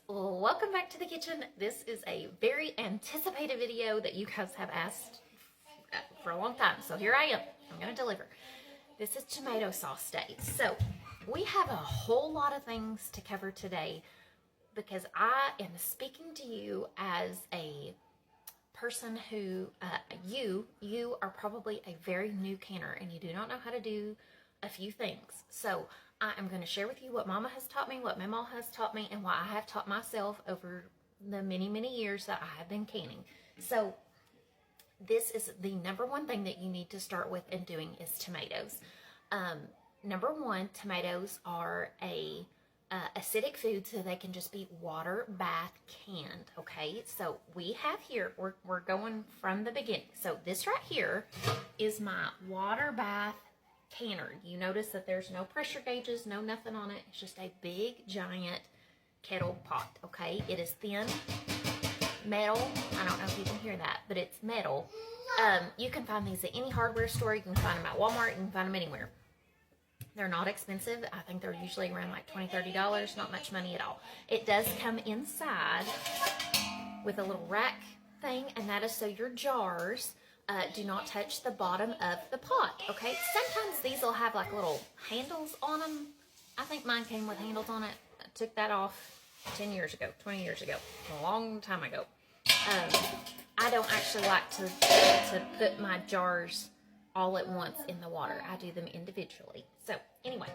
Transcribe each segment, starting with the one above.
Welcome back to the kitchen. This is a very anticipated video that you guys have asked for a long time. So here I am. I'm going to deliver. This is tomato sauce day. So we have a whole lot of things to cover today because I am speaking to you as a person who, you are probably a very new canner and you do not know how to do a few things. So I am going to share with you what Mama has taught me, what Mama has taught me, and what I have taught myself over the many, many years that I have been canning. So this is the number one thing that you need to start with in doing is tomatoes. Number one, tomatoes are a acidic food, so they can just be water bath canned. Okay, so we have here, we're going from the beginning. So this right here is my water bath canner. You notice that there's no pressure gauges, no nothing on it. It's just a big giant kettle pot. Okay, it is thin metal. I don't know if you can hear that, but it's metal. You can find these at any hardware store. You can find them at Walmart. You can find them anywhere. They're not expensive. I think they're usually around like $20-$30, not much money at all. It does come inside with a little rack thing, and that is so your jars do not touch the bottom of the pot, okay? Sometimes these will have like little handles on them. I think mine came with handles on it. I took that off 10 years ago, 20 years ago, a long time ago. I don't actually like to put my jars all at once in the water. I do them individually. So anyway,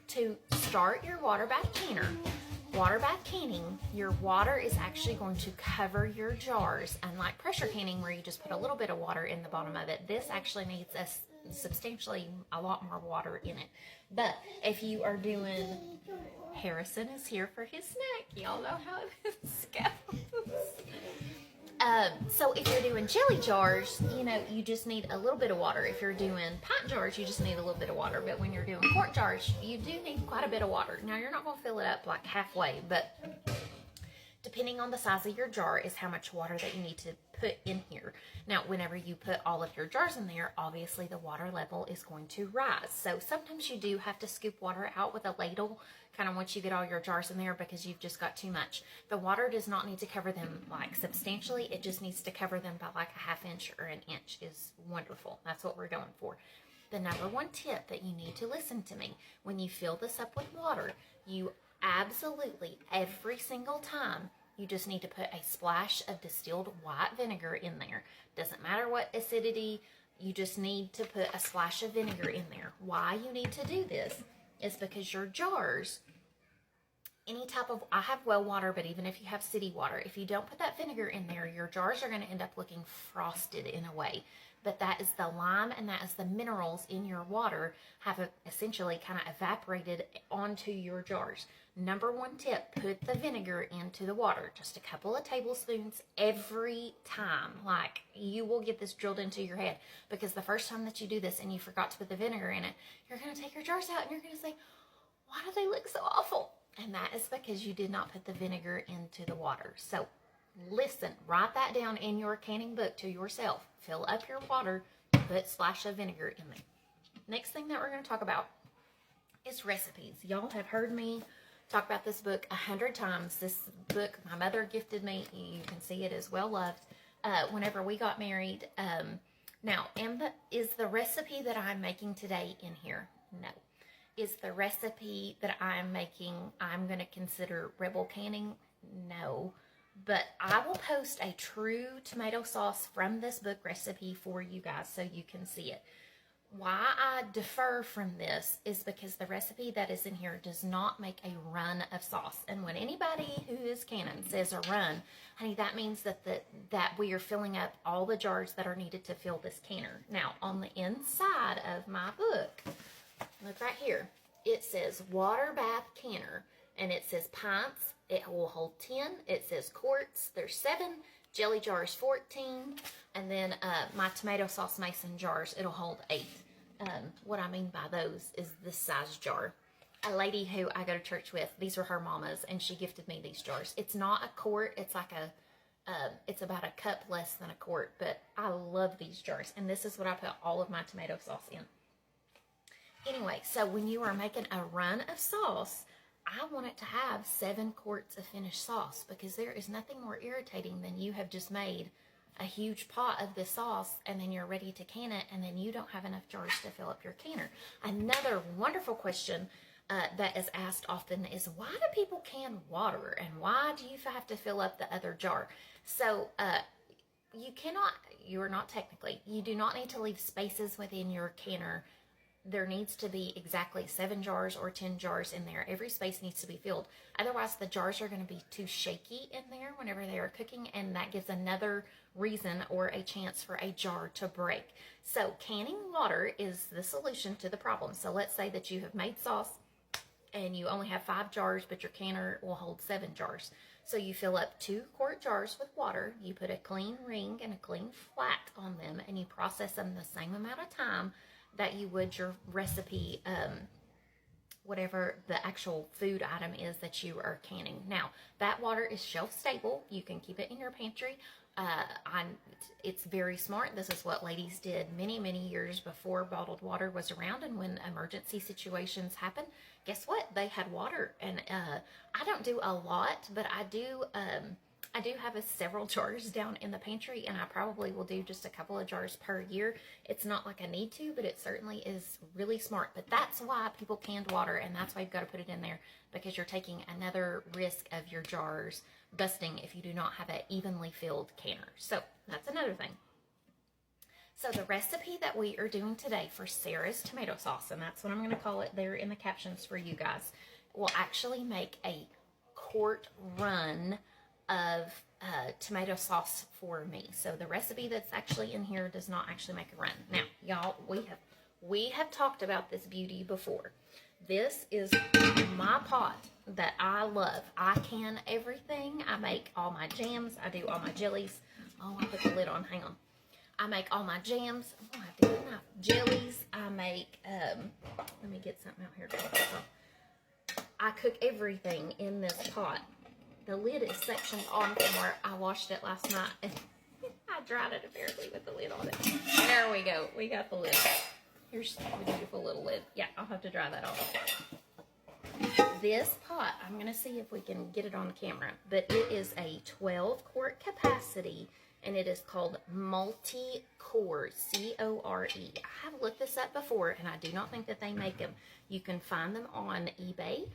to start your water bath canner, water bath canning, your water is actually going to cover your jars. Unlike pressure canning where you just put a little bit of water in the bottom of it, this actually needs a lot more water in it. But if you are doing, Harrison is here for his snack. Y'all know how this goes. So if you're doing jelly jars, you just need a little bit of water. If you're doing pint jars, you just need a little bit of water. But when you're doing quart jars, you do need quite a bit of water. Now, you're not going to fill it up like halfway, but depending on the size of your jar is how much water that you need to put in here. Now, whenever you put all of your jars in there, obviously the water level is going to rise. So sometimes you do have to scoop water out with a ladle, kind of once you get all your jars in there, because you've just got too much. The water does not need to cover them like substantially. It just needs to cover them by like a half inch or an inch is wonderful. That's what we're going for. The number one tip that you need to listen to me, when you fill this up with water, you absolutely, every single time, you just need to put a splash of distilled white vinegar in there. Doesn't matter what acidity, you just need to put a splash of vinegar in there. Why you need to do this is because your jars, I have well water, but even if you have city water, if you don't put that vinegar in there, your jars are going to end up looking frosted in a way. But that is the lime and that is the minerals in your water have essentially kind of evaporated onto your jars. Number one tip, put the vinegar into the water. Just a couple of tablespoons every time. Like, you will get this drilled into your head, because the first time that you do this and you forgot to put the vinegar in it, you're going to take your jars out and you're going to say, why do they look so awful? And that is because you did not put the vinegar into the water. So listen, write that down in your canning book to yourself. Fill up your water, put a splash of vinegar in there. Next thing that we're going to talk about is recipes. Y'all have heard me talk about this book 100 times. This book my mother gifted me. You can see it is well loved. Whenever we got married. Now, is the recipe that I'm making today in here? No. Is the recipe that I'm making, I'm going to consider Rebel canning? No. But I will post a true tomato sauce from this book recipe for you guys so you can see it. Why I defer from this is because the recipe that is in here does not make a run of sauce. And when anybody who is canning says a run, honey, that means that we are filling up all the jars that are needed to fill this canner. Now, on the inside of my book, look right here, it says water bath canner, and it says pints. It will hold 10. It says quarts. There's 7. Jelly jars 14. And then my tomato sauce mason jars, it'll hold 8. What I mean by those is this size jar. A lady who I go to church with, these were her mama's, and she gifted me these jars. It's not a quart. It's like it's about a cup less than a quart. But I love these jars. And this is what I put all of my tomato sauce in. Anyway, so when you are making a run of sauce, I want it to have 7 quarts of finished sauce, because there is nothing more irritating than you have just made a huge pot of this sauce and then you're ready to can it and then you don't have enough jars to fill up your canner. Another wonderful question that is asked often is, why do people can water and why do you have to fill up the other jar? So you do not need to leave spaces within your canner. There needs to be exactly 7 jars or 10 jars in there. Every space needs to be filled. Otherwise, the jars are going to be too shaky in there whenever they are cooking, and that gives another reason or a chance for a jar to break. So canning water is the solution to the problem. So let's say that you have made sauce and you only have 5 jars, but your canner will hold 7 jars. So you fill up 2 quart jars with water, you put a clean ring and a clean flat on them, and you process them the same amount of time that you would your recipe, whatever the actual food item is that you are canning. Now, that water is shelf stable. You can keep it in your pantry. It's very smart. This is what ladies did many, many years before bottled water was around, and when emergency situations happen, guess what? They had water. And I don't do a lot, but I do have several jars down in the pantry, and I probably will do just a couple of jars per year. It's not like I need to, but it certainly is really smart. But that's why people canned water, and that's why you've got to put it in there, because you're taking another risk of your jars busting if you do not have an evenly filled canner. So that's another thing. So the recipe that we are doing today for Sarah's tomato sauce, and that's what I'm going to call it there in the captions for you guys, will actually make a quart run of tomato sauce for me. So the recipe that's actually in here does not actually make a run. Now, y'all, we have talked about this beauty before. This is my pot that I love. I can everything. I make all my jams. I do all my jellies. Oh, I put the lid on. Hang on. I make all my jams. Oh, I do my jellies. I make, let me get something out here. I cook everything in this pot. The lid is sectioned on from where I washed it last night, and I dried it apparently with the lid on it. There we go. We got the lid. Here's the beautiful little lid. Yeah, I'll have to dry that off. This pot, I'm going to see if we can get it on camera, but it is a 12 quart capacity, and it is called Multi-Core, C-O-R-E. I have looked this up before, and I do not think that they make them. You can find them on eBay.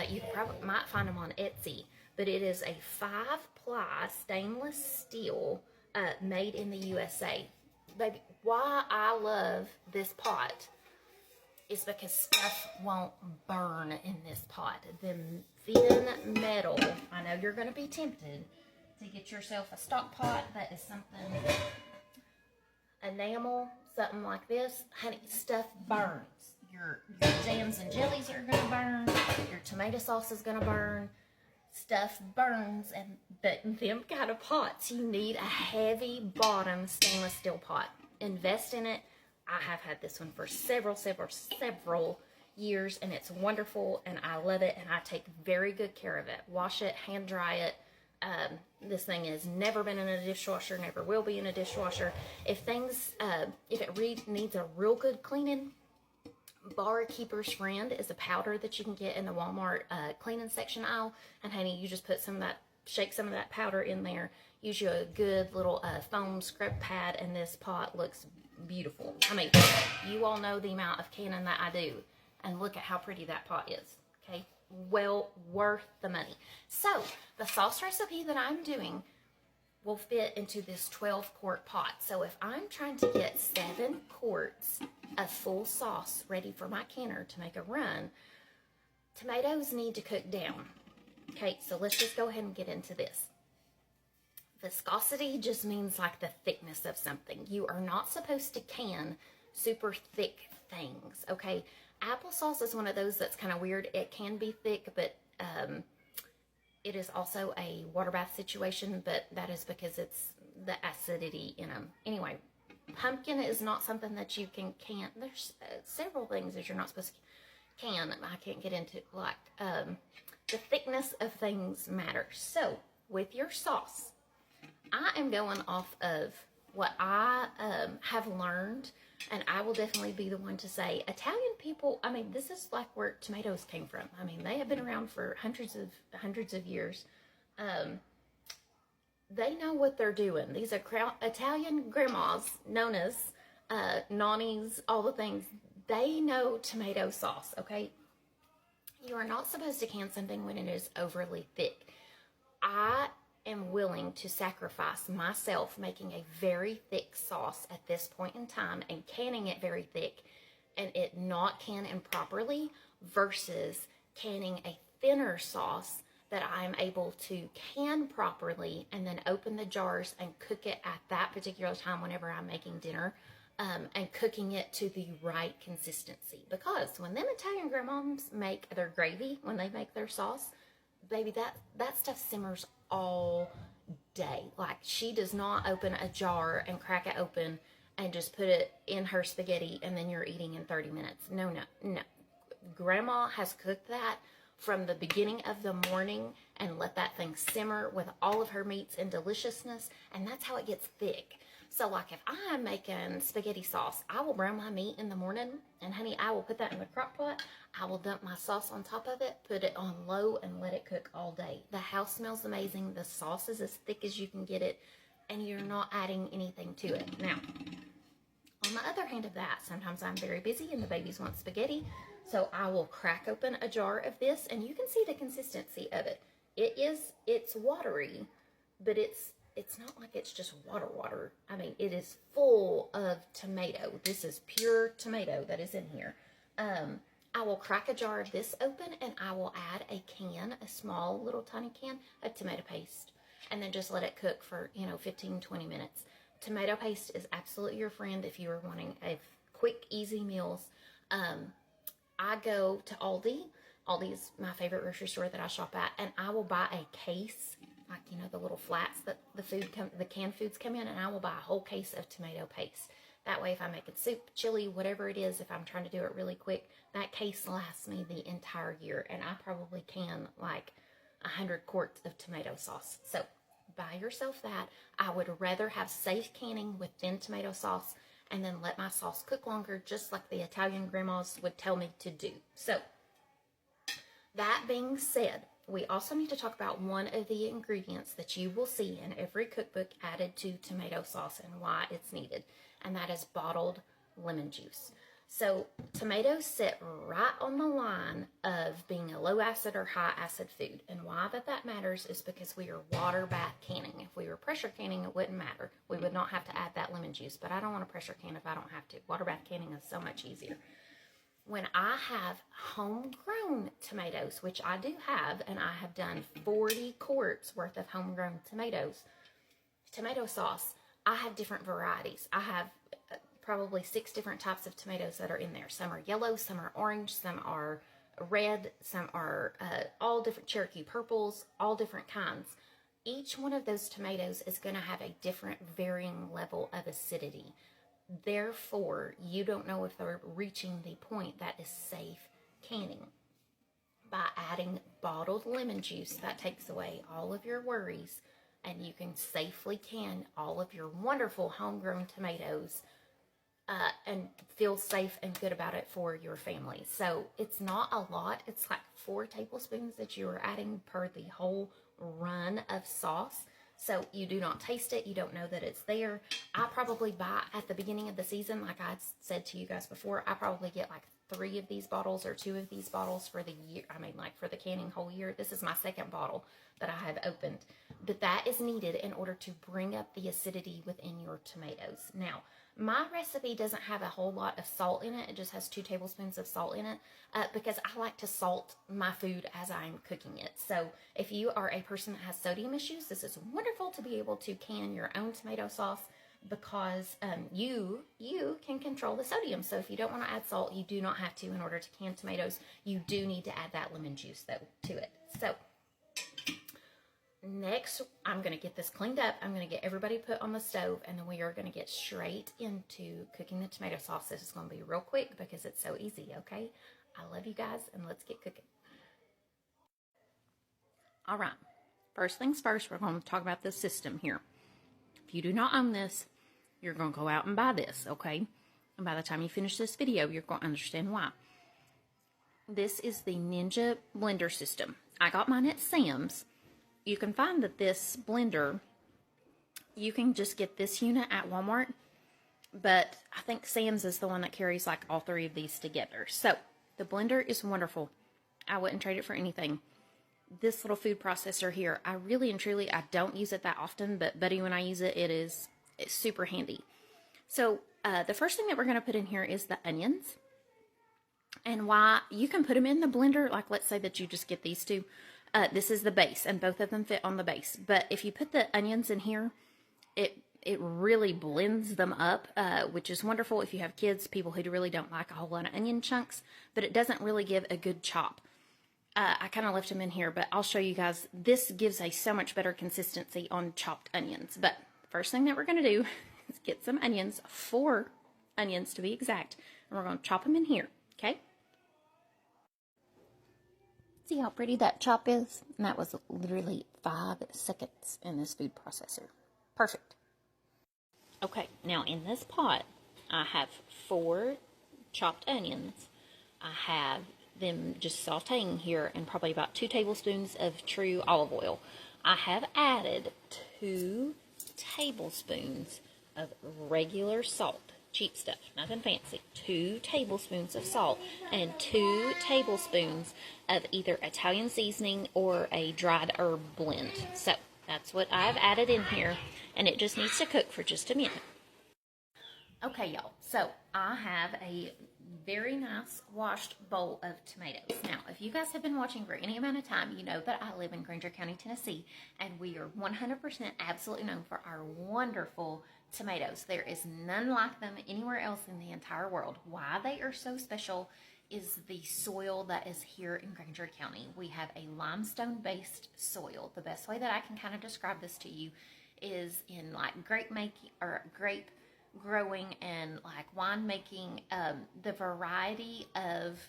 You probably might find them on Etsy, but it is a 5-ply stainless steel made in the USA. Baby, why I love this pot is because stuff won't burn in this pot. The thin metal, I know you're going to be tempted to get yourself a stock pot that is something enamel, something like this. Honey, stuff burns. Your jams and jellies are going to burn. Your tomato sauce is going to burn. Stuff burns, and them kind of pots, you need a heavy bottom stainless steel pot. Invest in it. I have had this one for several years, and it's wonderful, and I love it, and I take very good care of it. Wash it, hand dry it. This thing has never been in a dishwasher, never will be in a dishwasher. If it needs a real good cleaning, Bar Keeper's Friend is a powder that you can get in the Walmart cleaning section aisle. And honey, you just put shake some of that powder in there. Use you a good little foam scrub pad, and this pot looks beautiful. I mean, you all know the amount of canning that I do, and look at how pretty that pot is. Okay, well worth the money. So the sauce recipe that I'm doing will fit into this 12 quart pot. So if I'm trying to get 7 quarts of full sauce ready for my canner to make a run, tomatoes need to cook down. Okay, so let's just go ahead and get into this. Viscosity just means like the thickness of something. You are not supposed to can super thick things, okay? Applesauce is one of those that's kind of weird. It can be thick, but it is also a water bath situation, but that is because it's the acidity in them. Anyway, pumpkin is not something that you can can. There's several things that you're not supposed to can. I can't get into, like, the thickness of things matters. So with your sauce, I am going off of what I have learned, and I will definitely be the one to say, Italian people, I mean, this is like where tomatoes came from. I mean, they have been around for hundreds of years. They know what they're doing. These are Italian grandmas, nonas, nannies, all the things. They know tomato sauce, okay? You are not supposed to can something when it is overly thick. I am willing to sacrifice myself making a very thick sauce at this point in time and canning it very thick and it not can improperly versus canning a thinner sauce that I'm able to can properly and then open the jars and cook it at that particular time whenever I'm making dinner, and cooking it to the right consistency. Because when them Italian grandmoms make their gravy, when they make their sauce, baby, that stuff simmers all day. Like, she does not open a jar and crack it open and just put it in her spaghetti and then you're eating in 30 minutes. No. Grandma has cooked that from the beginning of the morning and let that thing simmer with all of her meats and deliciousness, and that's how it gets thick. So like if I'm making spaghetti sauce, I will brown my meat in the morning, and honey, I will put that in the crock pot. I will dump my sauce on top of it, put it on low, and let it cook all day. The house smells amazing. The sauce is as thick as you can get it, and you're not adding anything to it. Now, on the other hand of that, sometimes I'm very busy and the babies want spaghetti, so I will crack open a jar of this, and you can see the consistency of it. It's watery, but it's not like it's just water. I mean, it is full of tomato. This is pure tomato that is in here. I will crack a jar of this open, and I will add a small little tiny can of tomato paste, and then just let it cook for 15-20 minutes. Tomato paste is absolutely your friend if you are wanting a quick, easy meals. I go to Aldi. Aldi is my favorite grocery store that I shop at, and I will buy a case, like the little flats that the canned foods come in, and I will buy a whole case of tomato paste. That way, if I'm making soup, chili, whatever it is, if I'm trying to do it really quick, that case lasts me the entire year, and I probably can like 100 quarts of tomato sauce. So buy yourself that. I would rather have safe canning with thin tomato sauce and then let my sauce cook longer, just like the Italian grandmas would tell me to do. So that being said, we also need to talk about one of the ingredients that you will see in every cookbook added to tomato sauce and why it's needed, and that is bottled lemon juice. So tomatoes sit right on the line of being a low acid or high acid food. And why that matters is because we are water bath canning. If we were pressure canning, it wouldn't matter. We would not have to add that lemon juice, but I don't want to pressure can if I don't have to. Water bath canning is so much easier. When I have homegrown tomatoes, which I do have, and I have done 40 quarts worth of homegrown tomatoes, tomato sauce, I have different varieties. I have probably 6 different types of tomatoes that are in there. Some are yellow, some are orange, some are red, some are all different Cherokee purples, all different kinds. Each one of those tomatoes is going to have a different varying level of acidity. Therefore, you don't know if they're reaching the point that is safe canning. By adding bottled lemon juice, that takes away all of your worries, and you can safely can all of your wonderful homegrown tomatoes and feel safe and good about it for your family. So it's not a lot. It's like 4 tablespoons that you are adding per the whole run of sauce. So you do not taste it. You don't know that it's there. I probably buy at the beginning of the season, like I said to you guys before, I probably get like 3 of these bottles or 2 of these bottles for the year. I mean, like for the canning whole year. This is my 2nd bottle that I have opened. But that is needed in order to bring up the acidity within your tomatoes. Now, my recipe doesn't have a whole lot of salt in it. It just has 2 tablespoons of salt in it because I like to salt my food as I'm cooking it. So if you are a person that has sodium issues, this is wonderful to be able to can your own tomato sauce because you can control the sodium. So if you don't want to add salt, you do not have to in order to can tomatoes. You do need to add that lemon juice though to it. So next, I'm going to get this cleaned up. I'm going to get everybody put on the stove, and then we are going to get straight into cooking the tomato sauce. This is going to be real quick because it's so easy, okay? I love you guys, and let's get cooking. All right. First things first, we're going to talk about the system here. If you do not own this, you're going to go out and buy this, okay? And by the time you finish this video, you're going to understand why. This is the Ninja blender system. I got mine at Sam's. You can find that this blender, you can just get this unit at Walmart, but I think Sam's is the one that carries like all three of these together. So the blender is wonderful. I wouldn't trade it for anything. This little food processor here, I really and truly, I don't use it that often, but buddy, when I use it, it's super handy. So the first thing that we're going to put in here is the onions. And why you can put them in the blender, like let's say that you just get these two. This is the base, and both of them fit on the base. But if you put the onions in here, it really blends them up, which is wonderful if you have kids, people who really don't like a whole lot of onion chunks, but it doesn't really give a good chop. I kind of left them in here, but I'll show you guys. This gives a so much better consistency on chopped onions. But first thing that we're going to do is get some onions, 4 onions to be exact, and we're going to chop them in here, okay? See how pretty that chop is? And that was literally 5 seconds in this food processor. Perfect. Okay, now in this pot, I have 4 chopped onions. I have them just sauteing here, and probably about 2 tablespoons of true olive oil. I have added 2 tablespoons of regular salt, cheap stuff, nothing fancy. 2 tablespoons of salt and 2 tablespoons of either Italian seasoning or a dried herb blend. So that's what I've added in here, and it just needs to cook for just a minute. Okay, y'all, so I have a very nice washed bowl of tomatoes. Now, if you guys have been watching for any amount of time, you know that I live in Granger County, Tennessee, and we are 100% absolutely known for our wonderful tomatoes. There is none like them anywhere else in the entire world. Why they are so special is the soil that is here in Granger County. We have a limestone-based soil. The best way that I can kind of describe this to you is in like grape growing and like wine making. The variety of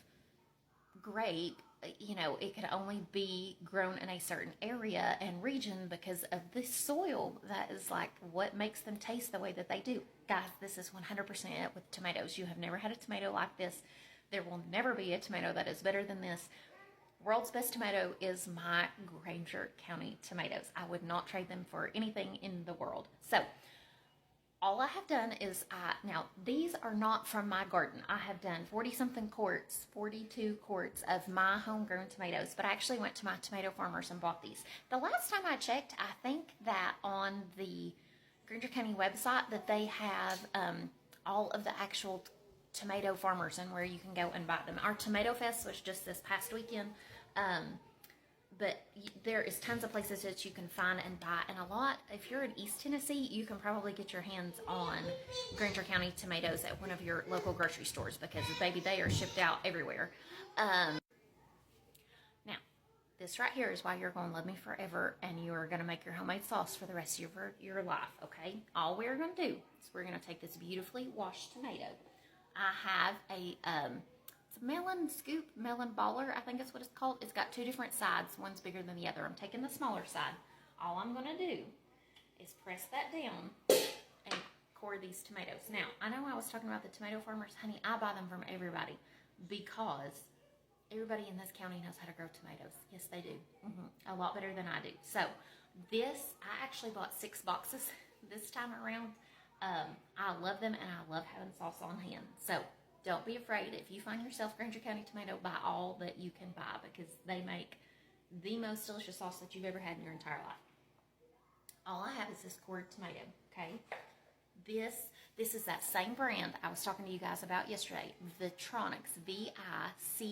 grape, you know, it could only be grown in a certain area and region because of the soil. That is like what makes them taste the way that they do. Guys, this is 100% with tomatoes. You have never had a tomato like this. There will never be a tomato that is better than this. World's best tomato is my Granger County tomatoes. I would not trade them for anything in the world. So all I have done is, now these are not from my garden. I have done 40-something quarts, 42 quarts of my homegrown tomatoes, but I actually went to my tomato farmers and bought these. The last time I checked, I think that on the Granger County website that they have all of the actual tomato farmers and where you can go and buy them. Our Tomato Fest was just this past weekend. But there is tons of places that you can find and buy, and a lot, if you're in East Tennessee, you can probably get your hands on Granger County tomatoes at one of your local grocery stores because, baby, they are shipped out everywhere. Now, this right here is why you're going to love me forever, and you're going to make your homemade sauce for the rest of your life, okay? All we're going to do is we're going to take this beautifully washed tomato. I have a melon scoop, melon baller, I think that's what it's called. It's got 2 different sides. One's bigger than the other. I'm taking the smaller side. All I'm going to do is press that down and core these tomatoes. Now, I know I was talking about the tomato farmers. Honey, I buy them from everybody because everybody in this county knows how to grow tomatoes. Yes, they do. A lot better than I do. So, this, I actually bought 6 boxes this time around. I love them, and I love having sauce on hand. So, don't be afraid. If you find yourself Granger County tomato, buy all that you can buy because they make the most delicious sauce that you've ever had in your entire life. All I have is this cored tomato, okay? This is that same brand I was talking to you guys about yesterday, Vitronics, Vicorinox,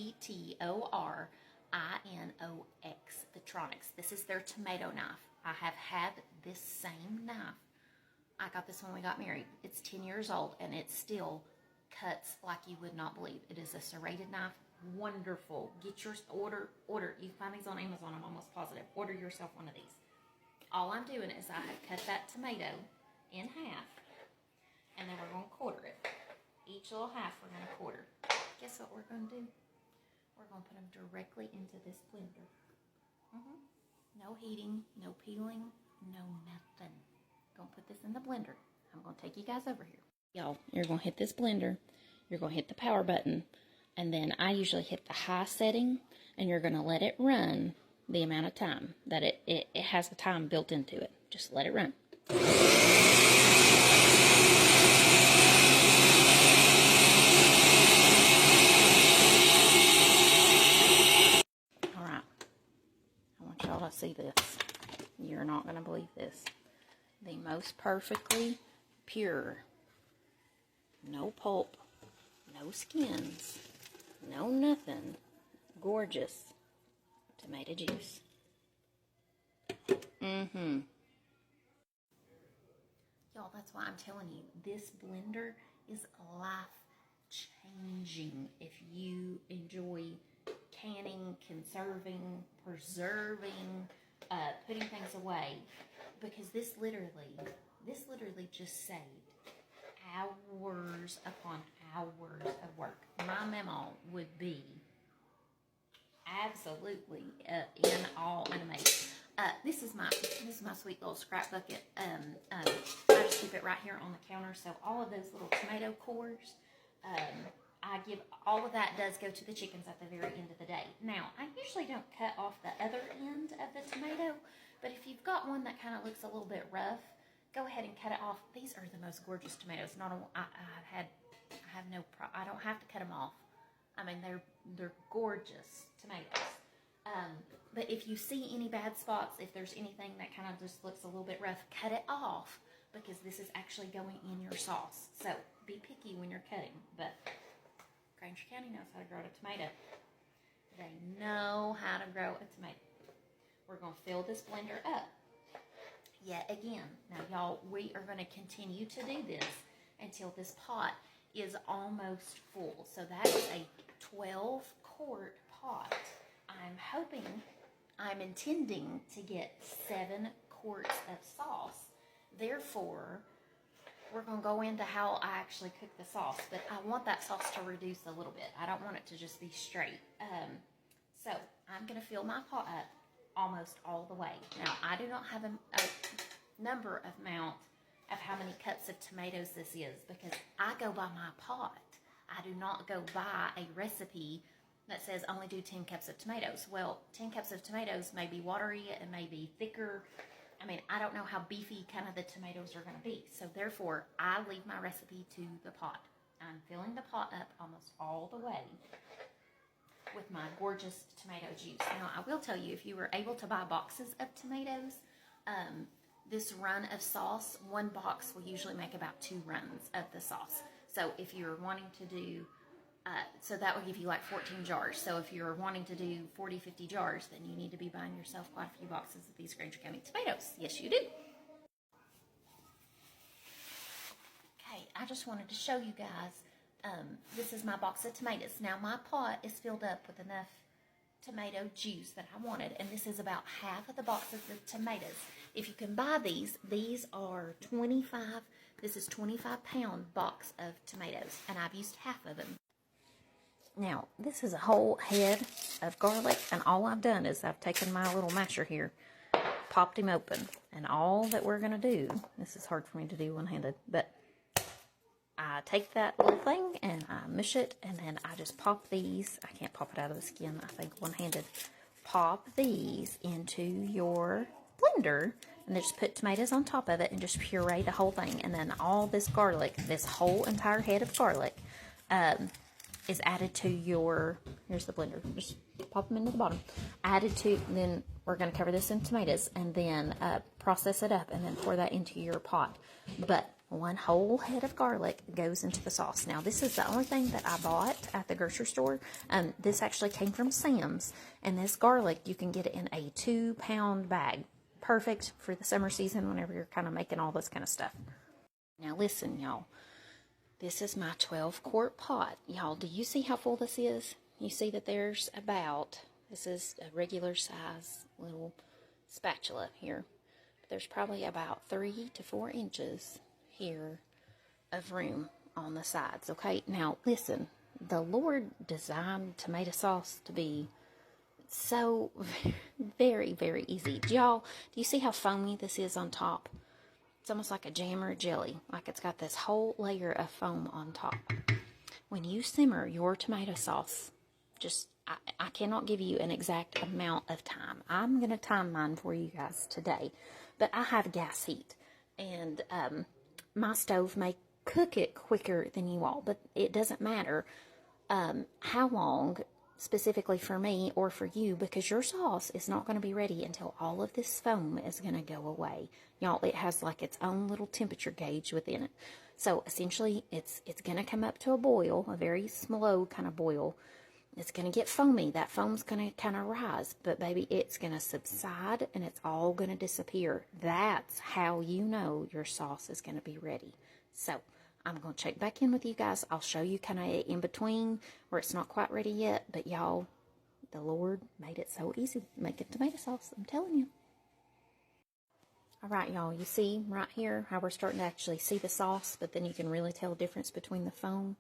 Vitronics. This is their tomato knife. I have had this same knife. I got this when we got married. It's 10 years old, and it's still cuts like you would not believe. It is a serrated knife. Wonderful. Get your order. You can find these on Amazon, I'm almost positive. Order yourself one of these. All I'm doing is I have cut that tomato in half, and then we're going to quarter it. Each little half we're going to quarter. Guess what we're going to do? We're going to put them directly into this blender. No heating, no peeling, no nothing. I'm going to put this in the blender. I'm I'll take you guys over here. Y'all, you're going to hit this blender. You're going to hit the power button. And then I usually hit the high setting. And you're going to let it run the amount of time that it has the time built into it. Just let it run. Alright. I want y'all to see this. You're not going to believe this. The most perfectly pure, no pulp, no skins, no nothing, gorgeous tomato juice. Y'all, that's why I'm telling you, this blender is life-changing if you enjoy canning, conserving, preserving, putting things away, because this literally just saved hours upon hours of work. My memo would be absolutely in awe and amazed. This is my sweet little scrap bucket. I just keep it right here on the counter. So all of those little tomato cores, I give all of that does go to the chickens at the very end of the day. Now I usually don't cut off the other end of the tomato, but if you've got one that kind of looks a little bit rough, go ahead and cut it off. These are the most gorgeous tomatoes. I don't have to cut them off. I mean, they're gorgeous tomatoes. But if you see any bad spots, if there's anything that kind of just looks a little bit rough, cut it off, because this is actually going in your sauce. So be picky when you're cutting. But Granger County knows how to grow a tomato. They know how to grow a tomato. We're going to fill this blender up yet again. Now, y'all, we are going to continue to do this until this pot is almost full. So that is a 12-quart pot. I'm intending to get 7 quarts of sauce. Therefore, we're going to go into how I actually cook the sauce. But I want that sauce to reduce a little bit. I don't want it to just be straight. So I'm going to fill my pot up almost all the way. Now, I do not have a amount of how many cups of tomatoes this is, because I go by my pot. I do not go by a recipe that says only do 10 cups of tomatoes. Well, 10 cups of tomatoes may be watery, it may be thicker. I mean, I don't know how beefy kind of the tomatoes are going to be. So therefore, I leave my recipe to the pot. I'm filling the pot up almost all the way with my gorgeous tomato juice. Now, I will tell you, if you were able to buy boxes of tomatoes, this run of sauce, one box will usually make about 2 runs of the sauce. So if you're wanting to do, so that will give you like 14 jars. So if you're wanting to do 40, 50 jars, then you need to be buying yourself quite a few boxes of these Granger County tomatoes. Yes, you do. Okay, I just wanted to show you guys, this is my box of tomatoes. Now my pot is filled up with enough tomato juice that I wanted, and this is about half of the box of the tomatoes. If you can buy these are 25, this is 25-pound box of tomatoes, and I've used half of them. Now, this is a whole head of garlic, and all I've done is I've taken my little masher here, popped him open, and all that we're going to do, this is hard for me to do one-handed, but I take that little thing and I mush it, and then I just pop these. I can't pop it out of the skin, I think, one-handed. Pop these into your blender, and then just put tomatoes on top of it and just puree the whole thing. And then all this garlic, this whole entire head of garlic, is added to your, here's the blender, just pop them into the bottom. Added to, then we're going to cover this in tomatoes, and then process it up, and then pour that into your pot. But one whole head of garlic goes into the sauce. Now, this is the only thing that I bought at the grocery store. This actually came from Sam's, and this garlic, you can get it in a 2-pound bag. Perfect for the summer season whenever you're kind of making all this kind of stuff. Now, listen, y'all. This is my 12-quart pot. Y'all, do you see how full this is? You see that there's about, this is a regular size little spatula here. There's probably about 3 to 4 inches here of room on the sides. Okay, now listen, the Lord designed tomato sauce to be so very, very easy. Y'all, do you see how foamy this is on top? It's almost like a jam or a jelly, like it's got this whole layer of foam on top. When you simmer your tomato sauce, I cannot give you an exact amount of time. I'm going to time mine for you guys today, but I have gas heat, and my stove may cook it quicker than you all, but it doesn't matter how long specifically for me or for you, because your sauce is not going to be ready until all of this foam is going to go away. Y'all, it has like its own little temperature gauge within it. So essentially it's going to come up to a boil, a very slow kind of boil. It's going to get foamy. That foam's going to kind of rise, but baby, it's going to subside and it's all going to disappear. That's how you know your sauce is going to be ready. So I'm going to check back in with you guys. I'll show you kind of in between where it's not quite ready yet. But y'all, the Lord made it so easy making tomato sauce. I'm telling you. All right, y'all. You see right here how we're starting to actually see the sauce. But then you can really tell the difference between the foam.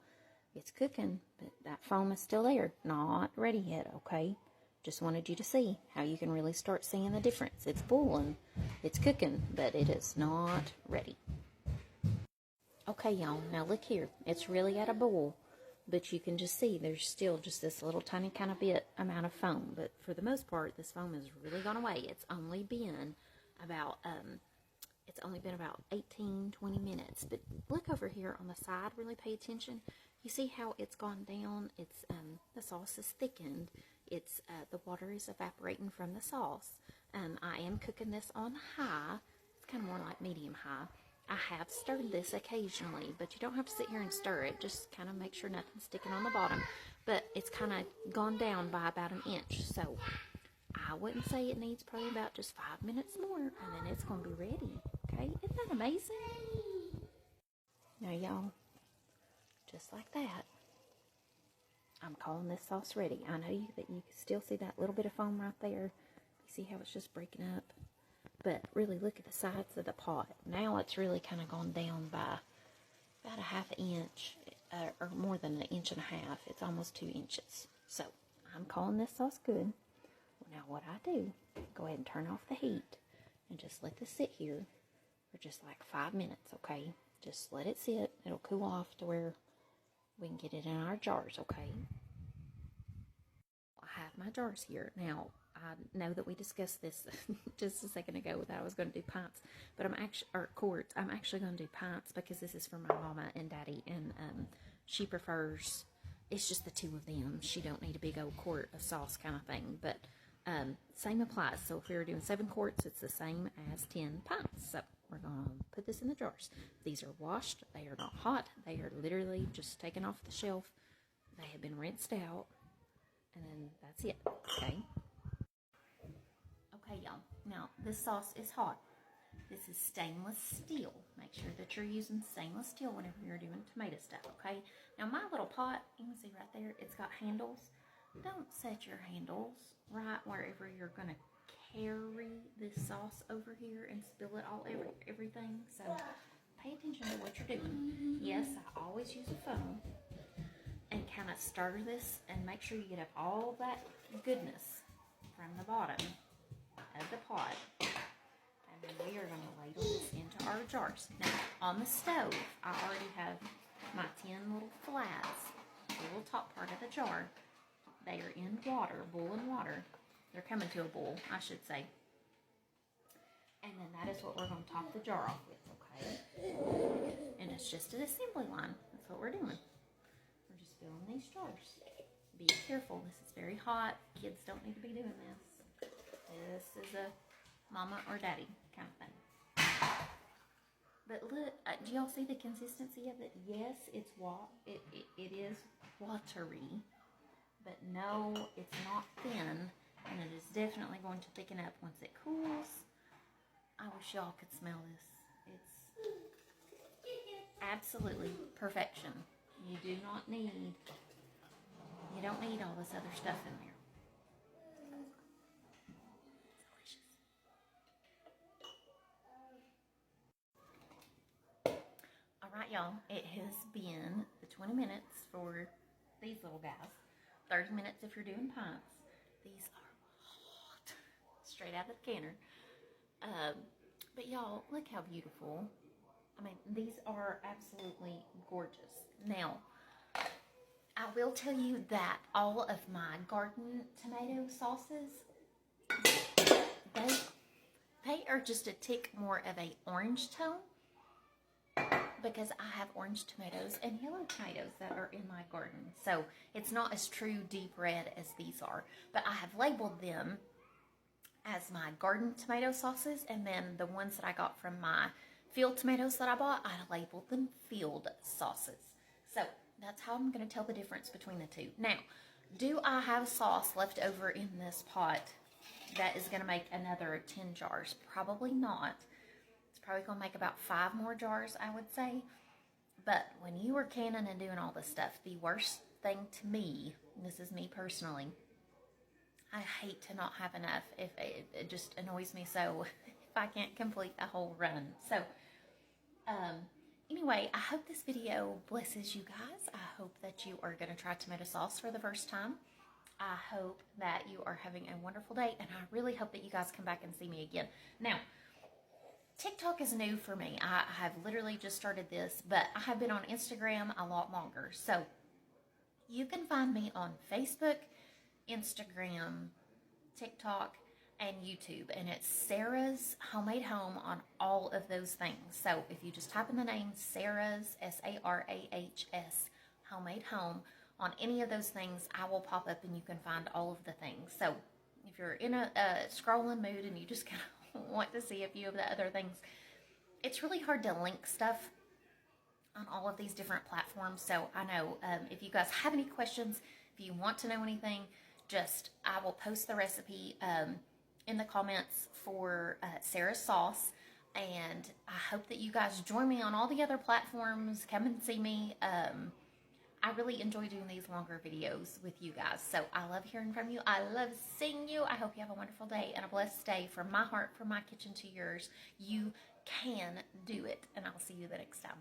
It's cooking, but that foam is still there. Not ready yet, okay? Just wanted you to see how you can really start seeing the difference. It's boiling. It's cooking, but it is not ready. Okay, y'all, now look here. It's really at a boil, but you can just see there's still just this little tiny kind of bit amount of foam. But for the most part, this foam has really gone away. It's only been about 18, 20 minutes. But look over here on the side, really pay attention. You see how it's gone down? It's the sauce is thickened. It's the water is evaporating from the sauce. I am cooking this on high. It's kind of more like medium high. I have stirred this occasionally, but you don't have to sit here and stir it. Just kind of make sure nothing's sticking on the bottom. But it's kind of gone down by about an inch. So I wouldn't say it needs probably about just 5 minutes more, and then it's going to be ready. Okay? Isn't that amazing? Now, y'all, just like that, I'm calling this sauce ready. I know that you can still see that little bit of foam right there. You see how it's just breaking up? But really look at the sides of the pot. Now it's really kind of gone down by about a half inch, or more than an inch and a half. It's almost 2 inches. So I'm calling this sauce good. Well, now what I do, go ahead and turn off the heat and just let this sit here for just like 5 minutes, okay? Just let it sit. It'll cool off to where we can get it in our jars, okay? I have my jars here. Now, I know that we discussed this just a second ago that I was going to do pints, but quarts. I'm actually going to do pints because this is for my mama and daddy, and she prefers, it's just the two of them. She don't need a big old quart of sauce kind of thing, but same applies. So if we were doing 7 quarts, it's the same as 10 pints. So we're going to put this in the jars. These are washed. They are not hot. They are literally just taken off the shelf. They have been rinsed out, and then that's it, okay? Okay, y'all. Now, this sauce is hot. This is stainless steel. Make sure that you're using stainless steel whenever you're doing tomato stuff, okay? Now, my little pot, you can see right there, it's got handles. Don't set your handles right wherever you're going to carry this sauce over here and spill it all over everything. So, pay attention to what you're doing. Yes, I always use a phone. And kind of stir this and make sure you get up all that goodness from the bottom of the pot, and then we are going to ladle this into our jars. Now, on the stove, I already have my 10 little flats, the little top part of the jar. They are in water, boiling water. They're coming to a boil, I should say. And then that is what we're going to top the jar off with, okay? And it's just an assembly line. That's what we're doing. We're just filling these jars. Be careful. This is very hot. Kids don't need to be doing this. This is a mama or daddy kind of thing. But look, do y'all see the consistency of it? Yes, it's it is watery, but no, it's not thin, and it is definitely going to thicken up once it cools. I wish y'all could smell this. It's absolutely perfection. You don't need all this other stuff in there. Alright, y'all, it has been the 20 minutes for these little guys. 30 minutes if you're doing pints. These are hot. Straight out of the canner. But y'all, look how beautiful. I mean, these are absolutely gorgeous. Now, I will tell you that all of my garden tomato sauces, they are just a tick more of a orange tone, because I have orange tomatoes and yellow tomatoes that are in my garden. So it's not as true deep red as these are. But I have labeled them as my garden tomato sauces, and then the ones that I got from my field tomatoes that I bought, I labeled them field sauces. So that's how I'm going to tell the difference between the two. Now, do I have sauce left over in this pot that is going to make another 10 jars? Probably not. Probably gonna make about 5 more jars, I would say. But when you are canning and doing all this stuff, the worst thing to me, and this is me personally, I hate to not have enough. If it just annoys me so if I can't complete a whole run. So anyway, I hope this video blesses you guys. I hope that you are gonna try tomato sauce for the first time. I hope that you are having a wonderful day, and I really hope that you guys come back and see me again. Now, TikTok is new for me. I have literally just started this, but I have been on Instagram a lot longer. So you can find me on Facebook, Instagram, TikTok, and YouTube. And it's Sarah's Homemade Home on all of those things. So if you just type in the name Sarah's, S-A-R-A-H-S, Homemade Home, on any of those things, I will pop up and you can find all of the things. So if you're in a scrolling mood and you just kind of want to see a few of the other things, it's really hard to link stuff on all of these different platforms. So I know if you guys have any questions, if you want to know anything, I will post the recipe in the comments for Sarah's sauce. And I hope that you guys join me on all the other platforms. Come and see me. I really enjoy doing these longer videos with you guys. So I love hearing from you. I love seeing you. I hope you have a wonderful day and a blessed day. From my heart, from my kitchen to yours. You can do it. And I'll see you the next time.